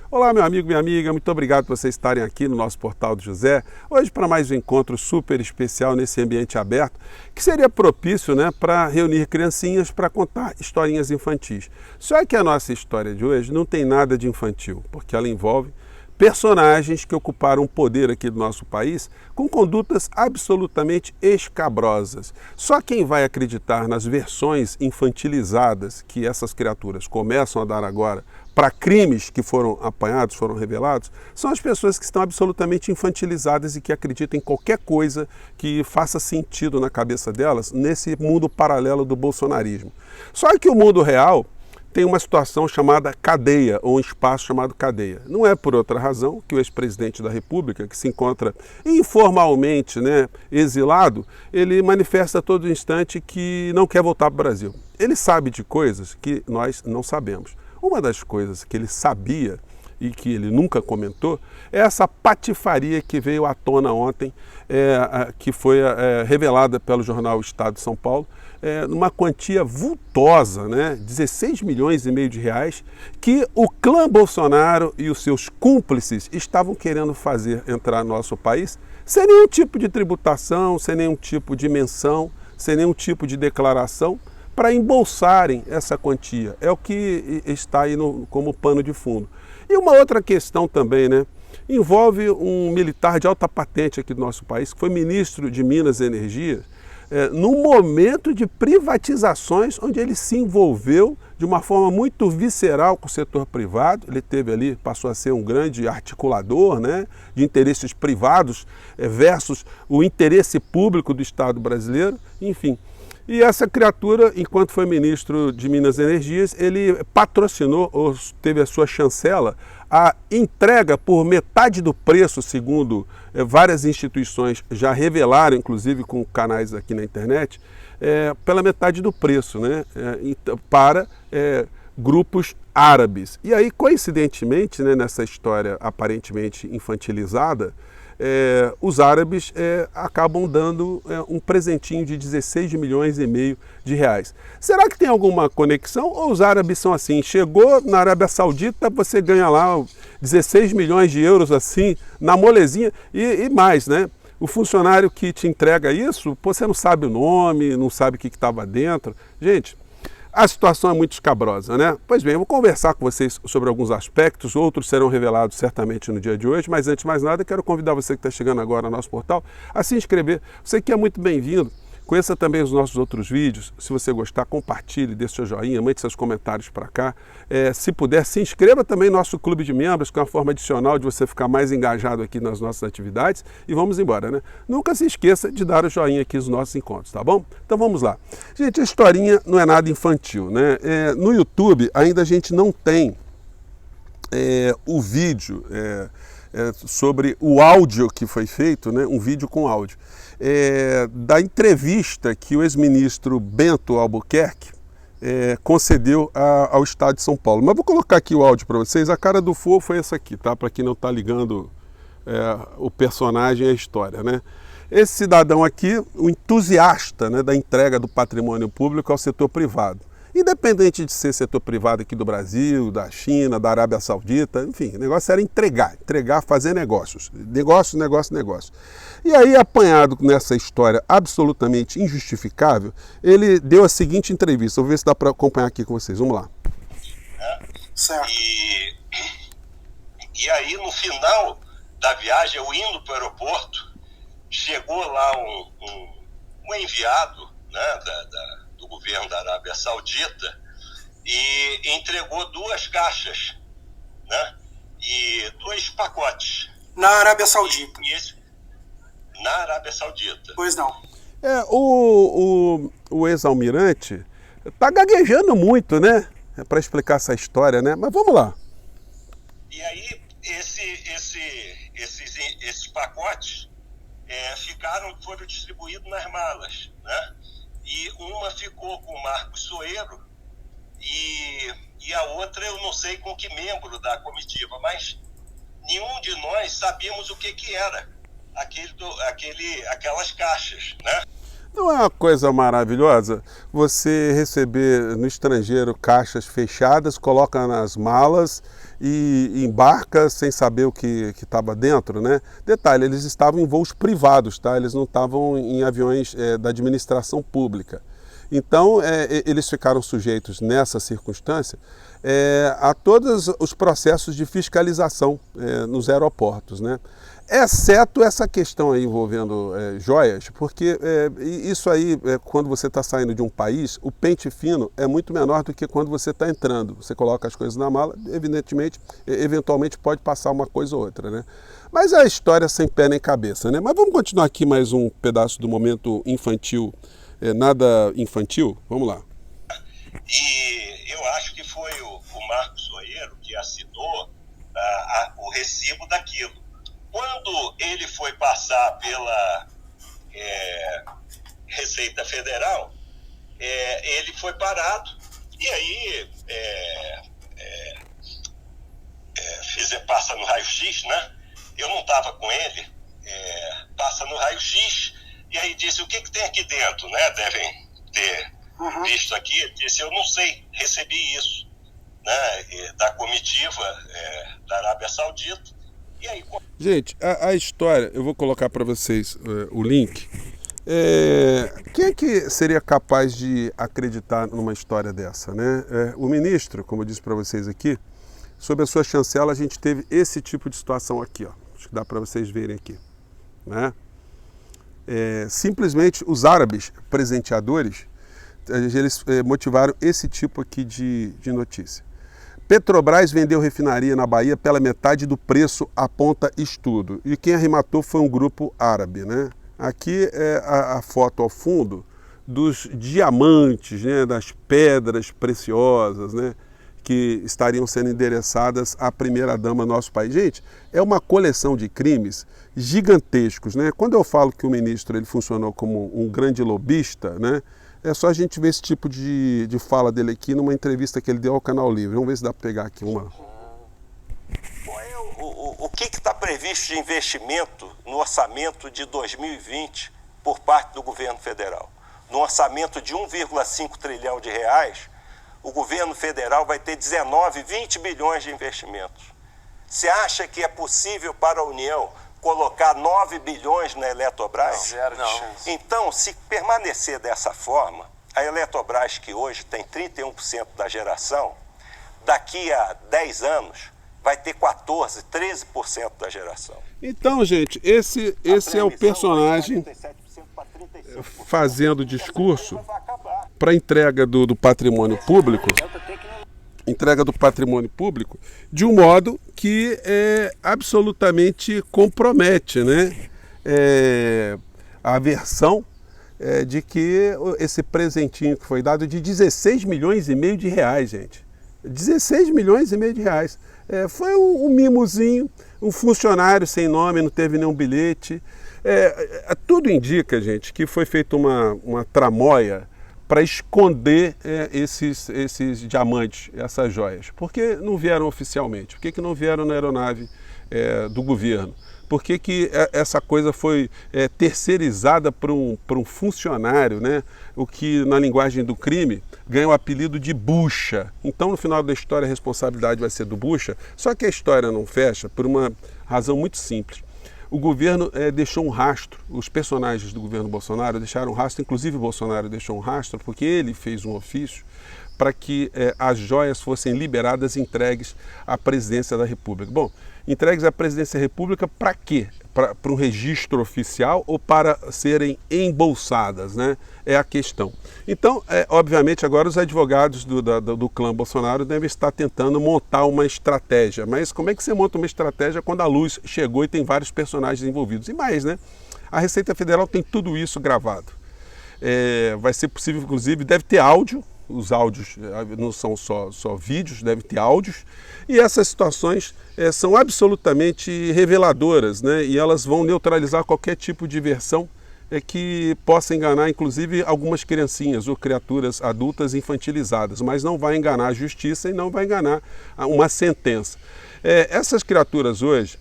Olá, meu amigo, minha amiga, muito obrigado por vocês estarem aqui no nosso Portal do José. Hoje para mais um encontro super especial nesse ambiente aberto, que seria propício, para reunir criancinhas para contar historinhas infantis. Só que a nossa história de hoje não tem nada de infantil, porque ela envolve personagens que ocuparam o poder aqui do nosso país com condutas absolutamente escabrosas. Só quem vai acreditar nas versões infantilizadas que essas criaturas começam a dar agora para crimes que foram apanhados, foram revelados, são as pessoas que estão absolutamente infantilizadas e que acreditam em qualquer coisa que faça sentido na cabeça delas nesse mundo paralelo do bolsonarismo. Só que o mundo real tem uma situação chamada cadeia, ou um espaço chamado cadeia. Não é por outra razão que o ex-presidente da República, que se encontra informalmente exilado, ele manifesta a todo instante que não quer voltar para o Brasil. Ele sabe de coisas que nós não sabemos. Uma das coisas que ele sabia e que ele nunca comentou é essa patifaria que veio à tona ontem, que foi revelada pelo jornal Estado de São Paulo, numa quantia vultosa, 16 milhões e meio de reais, que o clã Bolsonaro e os seus cúmplices estavam querendo fazer entrar no nosso país sem nenhum tipo de tributação, sem nenhum tipo de menção, sem nenhum tipo de declaração, para embolsarem essa quantia. É o que está aí como pano de fundo. E uma outra questão também, envolve um militar de alta patente aqui do nosso país, que foi ministro de Minas e Energia, num momento de privatizações onde ele se envolveu de uma forma muito visceral com o setor privado. Ele teve ali, passou a ser um grande articulador de interesses privados versus o interesse público do Estado brasileiro, enfim. E essa criatura, enquanto foi ministro de Minas e Energias, ele patrocinou, ou teve a sua chancela, a entrega por metade do preço, segundo várias instituições já revelaram, inclusive com canais aqui na internet, pela metade do preço, para grupos árabes. E aí, coincidentemente, nessa história aparentemente infantilizada, os árabes acabam dando um presentinho de 16 milhões e meio de reais. Será que tem alguma conexão? Ou os árabes são assim, chegou na Arábia Saudita, você ganha lá 16 milhões de euros assim, na molezinha, e mais, O funcionário que te entrega isso, você não sabe o nome, não sabe o que estava dentro. Gente, a situação é muito escabrosa, Pois bem, eu vou conversar com vocês sobre alguns aspectos, outros serão revelados certamente no dia de hoje, mas antes de mais nada, quero convidar você que está chegando agora ao nosso portal a se inscrever. Você que é muito bem-vindo, conheça também os nossos outros vídeos. Se você gostar, compartilhe, dê seu joinha, mande seus comentários para cá. Se puder, se inscreva também no nosso clube de membros, que é uma forma adicional de você ficar mais engajado aqui nas nossas atividades. E vamos embora, Nunca se esqueça de dar o joinha aqui nos nossos encontros, tá bom? Então vamos lá. Gente, a historinha não é nada infantil, no YouTube ainda a gente não tem o vídeo sobre o áudio que foi feito, um vídeo com áudio, da entrevista que o ex-ministro Bento Albuquerque concedeu ao Estado de São Paulo. Mas vou colocar aqui o áudio para vocês. A cara do Fofo foi essa aqui, tá? Para quem não está ligando o personagem à história, Esse cidadão aqui, o entusiasta da entrega do patrimônio público ao setor privado. Independente de ser setor privado aqui do Brasil, da China, da Arábia Saudita, enfim, o negócio era entregar, fazer negócios. Negócio. E aí, apanhado nessa história absolutamente injustificável, ele deu a seguinte entrevista. Vou ver se dá para acompanhar aqui com vocês. Vamos lá. Certo. E aí, no final da viagem, eu indo para o aeroporto, chegou lá um enviado, do governo da Arábia Saudita e entregou 2 caixas, e 2 pacotes. Na Arábia Saudita. Na Arábia Saudita. Pois não. O ex-almirante está gaguejando muito, para explicar essa história, Mas vamos lá. E aí, esses pacotes foram distribuídos nas malas, E uma ficou com o Marcos Soeiro e a outra eu não sei com que membro da comitiva, mas nenhum de nós sabíamos o que era aquelas caixas, Não é uma coisa maravilhosa você receber no estrangeiro caixas fechadas, coloca nas malas e embarca sem saber o que estava dentro, né? Detalhe, eles estavam em voos privados, tá? Eles não estavam em aviões da administração pública. Então, eles ficaram sujeitos, nessa circunstância, a todos os processos de fiscalização nos aeroportos, né? Exceto essa questão aí envolvendo joias, porque isso aí, quando você está saindo de um país, o pente fino é muito menor do que quando você está entrando. Você coloca as coisas na mala, eventualmente pode passar uma coisa ou outra, né? Mas é a história sem pé nem cabeça, né? Mas vamos continuar aqui mais um pedaço do momento infantil, nada infantil. Vamos lá. E eu acho que foi o Marcos Soeiro que assinou o recibo daquilo. Quando ele foi passar pela Receita Federal, ele foi parado e aí passa no raio-x, né? Eu não estava com ele, passa no raio-x e aí disse, o que tem aqui dentro, né? Devem ter visto aqui. Ele disse, eu não sei, recebi isso, né? Da comitiva da Arábia Saudita. E aí, gente, a história, eu vou colocar para vocês o link. Quem é que seria capaz de acreditar numa história dessa, né? O ministro, como eu disse para vocês aqui, sob a sua chancela, a gente teve esse tipo de situação aqui, ó. Acho que dá para vocês verem aqui, né? Simplesmente os árabes presenteadores, eles motivaram esse tipo aqui de notícia. Petrobras vendeu refinaria na Bahia pela metade do preço, aponta estudo. E quem arrematou foi um grupo árabe, né? Aqui é a foto ao fundo dos diamantes, né? Das pedras preciosas, né? Que estariam sendo endereçadas à primeira-dama do nosso país. Gente, é uma coleção de crimes gigantescos, né? Quando eu falo que o ministro ele funcionou como um grande lobista, né? É só a gente ver esse tipo de fala dele aqui numa entrevista que ele deu ao Canal Livre. Vamos ver se dá para pegar aqui uma. O que está previsto de investimento no orçamento de 2020 por parte do governo federal? No orçamento de 1,5 trilhão de reais, o governo federal vai ter 19, 20 bilhões de investimentos. Você acha que é possível para a União colocar 9 bilhões na Eletrobras? Zero de chance. Então, se permanecer dessa forma, a Eletrobras, que hoje tem 31% da geração, daqui a 10 anos vai ter 14%, 13% da geração. Então, gente, esse é o personagem fazendo discurso para entrega do patrimônio público. Entrega do patrimônio público de um modo que absolutamente compromete, né? A versão de que esse presentinho que foi dado de 16 milhões e meio de reais, gente. 16 milhões e meio de reais. Foi um mimozinho, um funcionário sem nome, não teve nenhum bilhete. Tudo indica, gente, que foi feita uma tramóia para esconder esses diamantes, essas joias. Por que não vieram oficialmente? Por que não vieram na aeronave do governo? Por que essa coisa foi terceirizada para um funcionário, né? O que na linguagem do crime ganha o apelido de bucha. Então no final da história a responsabilidade vai ser do bucha, só que a história não fecha por uma razão muito simples. O governo deixou um rastro, os personagens do governo Bolsonaro deixaram um rastro, inclusive o Bolsonaro deixou um rastro, porque ele fez um ofício para que as joias fossem liberadas e entregues à presidência da República. Bom, entregues à presidência da República para quê? Para um registro oficial ou para serem embolsadas, né? É a questão. Então, obviamente, agora os advogados do clã Bolsonaro devem estar tentando montar uma estratégia. Mas como é que você monta uma estratégia quando a luz chegou e tem vários personagens envolvidos? E mais, né? A Receita Federal tem tudo isso gravado. Vai ser possível, inclusive, deve ter áudio. Os áudios não são só vídeos, deve ter áudios. E essas situações são absolutamente reveladoras, né? E elas vão neutralizar qualquer tipo de versão que possa enganar, inclusive, algumas criancinhas ou criaturas adultas infantilizadas, mas não vai enganar a justiça e não vai enganar uma sentença. Essas criaturas hoje,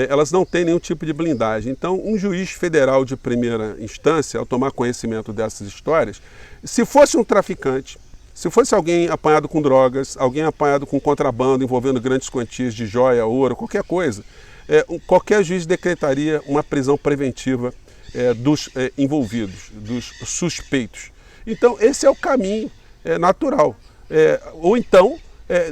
elas não têm nenhum tipo de blindagem. Então, um juiz federal de primeira instância, ao tomar conhecimento dessas histórias, se fosse um traficante, Se fosse alguém apanhado com drogas, alguém apanhado com contrabando envolvendo grandes quantias de joia, ouro, qualquer coisa, qualquer juiz decretaria uma prisão preventiva dos envolvidos, dos suspeitos. Então, esse é o caminho natural. Ou então,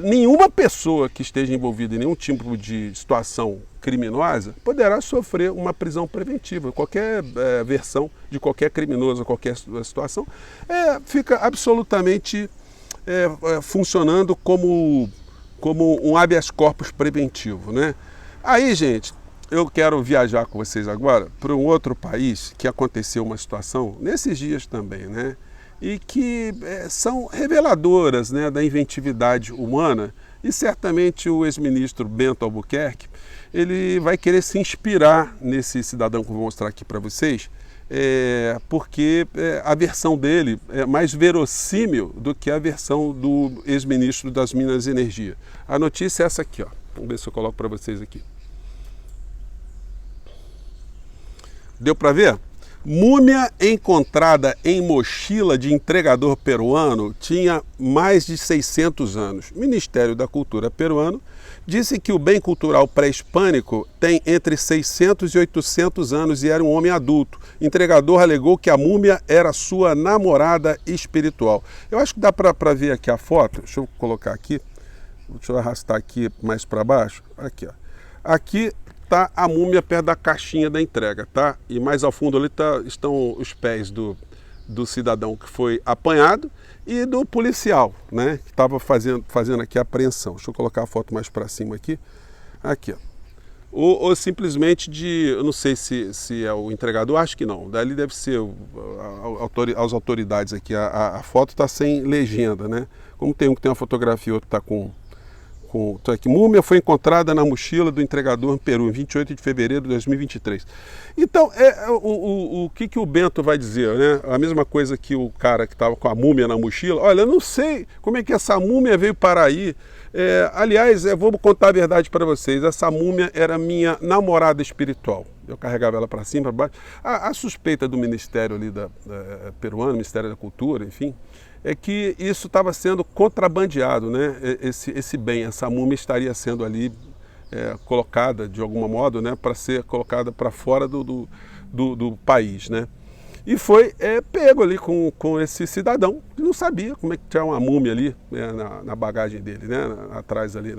nenhuma pessoa que esteja envolvida em nenhum tipo de situação criminosa poderá sofrer uma prisão preventiva. Qualquer versão de qualquer criminoso, qualquer situação, fica absolutamente funcionando como um habeas corpus preventivo, né? Aí, gente, eu quero viajar com vocês agora para um outro país que aconteceu uma situação nesses dias também, né? E que são reveladoras, né, da inventividade humana, e certamente o ex-ministro Bento Albuquerque, ele vai querer se inspirar nesse cidadão que eu vou mostrar aqui para vocês, porque a versão dele é mais verossímil do que a versão do ex-ministro das Minas e Energia. A notícia é essa aqui, ó. Vamos ver se eu coloco para vocês aqui. Deu para ver? Múmia encontrada em mochila de entregador peruano tinha mais de 600 anos. O Ministério da Cultura peruano disse que o bem cultural pré-hispânico tem entre 600 e 800 anos e era um homem adulto. O entregador alegou que a múmia era sua namorada espiritual. Eu acho que dá para ver aqui a foto. Deixa eu colocar aqui. Deixa eu arrastar aqui mais para baixo. Aqui, ó. Aqui está a múmia perto da caixinha da entrega, tá? E mais ao fundo ali estão os pés do cidadão que foi apanhado e do policial, né? Que estava fazendo aqui a apreensão. Deixa eu colocar a foto mais para cima aqui. Aqui, ó. Ou simplesmente eu não sei se é o entregador, acho que não. Dali deve ser as autoridades aqui. A foto está sem legenda, né? Como tem um que tem uma fotografia e outro está com aqui, múmia foi encontrada na mochila do entregador no Peru, em 28 de fevereiro de 2023. Então, o que o Bento vai dizer, né? A mesma coisa que o cara que estava com a múmia na mochila. Olha, eu não sei como é que essa múmia veio parar aí. Aliás, vou contar a verdade para vocês. Essa múmia era minha namorada espiritual. Eu carregava ela para cima, para baixo. A suspeita do Ministério ali peruano, Ministério da Cultura, enfim, é que isso estava sendo contrabandeado, né? Esse bem, essa múmia estaria sendo ali colocada de algum modo, né, para ser colocada para fora do país, né? E foi pego ali com esse cidadão que não sabia como é que tinha uma múmia ali, né, na bagagem dele, né, atrás ali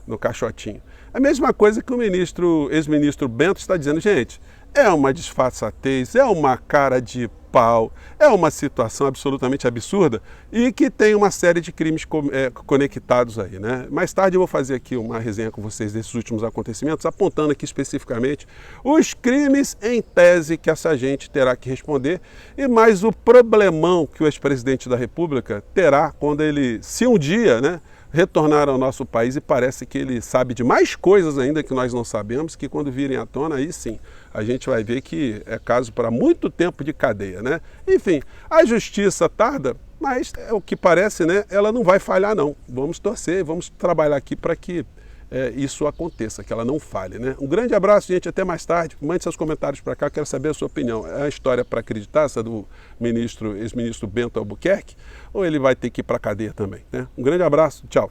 no caixotinho. A mesma coisa que o ex-ministro Bento está dizendo, gente, é uma disfarçatez, é uma cara de pau, é uma situação absolutamente absurda e que tem uma série de crimes conectados aí, né? Mais tarde eu vou fazer aqui uma resenha com vocês desses últimos acontecimentos, apontando aqui especificamente os crimes em tese que essa gente terá que responder e mais o problemão que o ex-presidente da República terá quando ele, se um dia, né, retornar ao nosso país, e parece que ele sabe de mais coisas ainda que nós não sabemos, que quando virem à tona, aí sim, a gente vai ver que é caso para muito tempo de cadeia, né? Enfim, a justiça tarda, mas o que parece, né, ela não vai falhar não. Vamos torcer, vamos trabalhar aqui para que isso aconteça, que ela não falhe, né? Um grande abraço, gente, até mais tarde. Mande seus comentários para cá, quero saber a sua opinião. É a história para acreditar, essa do ex-ministro Bento Albuquerque, ou ele vai ter que ir para a cadeia também, né? Um grande abraço, tchau.